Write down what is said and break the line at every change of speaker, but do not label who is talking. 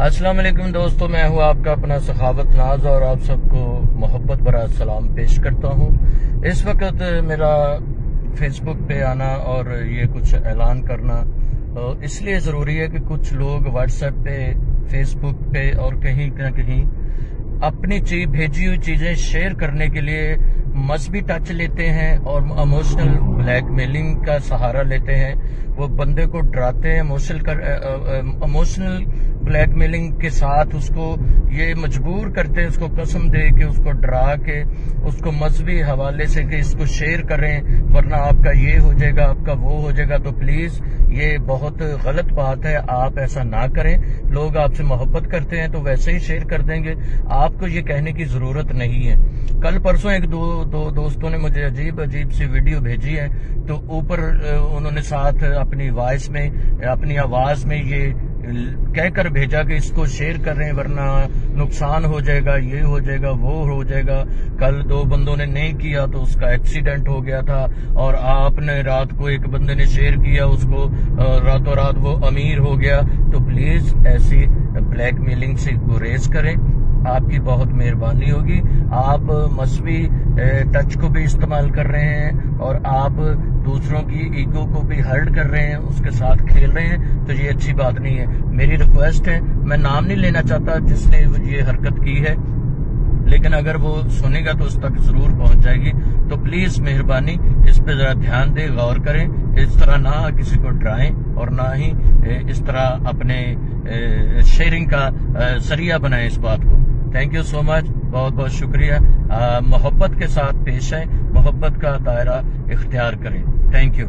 السلام علیکم دوستو، میں ہوں آپ کا اپنا سخاوت ناز اور آپ سب کو محبت برا سلام پیش کرتا ہوں۔ اس وقت میرا فیس بک پہ آنا اور یہ کچھ اعلان کرنا اس لیے ضروری ہے کہ کچھ لوگ واٹس ایپ پہ، فیس بک پہ اور کہیں نہ کہیں اپنی بھیجی ہوئی چیزیں شیئر کرنے کے لیے مذہبی ٹچ لیتے ہیں اور ایموشنل بلیک میلنگ کا سہارا لیتے ہیں۔ وہ بندے کو ڈراتے ہیں، ایموشنل بلیک میلنگ کے ساتھ اس کو یہ مجبور کرتے ہیں، اس کو قسم دے کے، اس کو ڈرا کے، اس کو مذہبی حوالے سے کہ اس کو شیئر کریں ورنہ آپ کا یہ ہو جائے گا، آپ کا وہ ہو جائے گا۔ تو پلیز یہ بہت غلط بات ہے، آپ ایسا نہ کریں۔ لوگ آپ سے محبت کرتے ہیں تو ویسے ہی شیئر کر دیں گے، آپ کو یہ کہنے کی ضرورت نہیں ہے۔ کل پرسوں ایک دو دوستوں نے مجھے عجیب سی ویڈیو بھیجی ہے، تو اوپر انہوں نے ساتھ اپنی وائس میں، اپنی آواز میں یہ کہہ کر بھیجا کہ اس کو شیئر کر رہے ہیں ورنہ نقصان ہو جائے گا، یہ ہو جائے گا، وہ ہو جائے گا۔ کل 2 بندوں نے نہیں کیا تو اس کا ایکسیڈنٹ ہو گیا تھا، اور آپ نے رات کو ایک بندے نے شیئر کیا، اس کو راتوں رات وہ امیر ہو گیا۔ تو پلیز ایسی بلیک میلنگ سے گریز کریں، آپ کی بہت مہربانی ہوگی۔ آپ مذہبی ٹچ کو بھی استعمال کر رہے ہیں اور آپ دوسروں کی ایگو کو بھی ہرٹ کر رہے ہیں، اس کے ساتھ کھیل رہے ہیں، تو یہ اچھی بات نہیں ہے۔ میری ریکویسٹ ہے، میں نام نہیں لینا چاہتا جس نے یہ حرکت کی ہے، لیکن اگر وہ سنے گا تو اس تک ضرور پہنچ جائے گی۔ تو پلیز مہربانی اس پہ ذرا دھیان دیں، غور کریں، اس طرح نہ کسی کو ڈرائیں اور نہ ہی اس طرح اپنے شیئرنگ کا ذریعہ بنائیں اس بات کو۔ تھینک یو سو مچ، بہت بہت شکریہ۔ محبت کے ساتھ پیش آئیں، محبت کا دائرہ اختیار کریں۔ Thank you.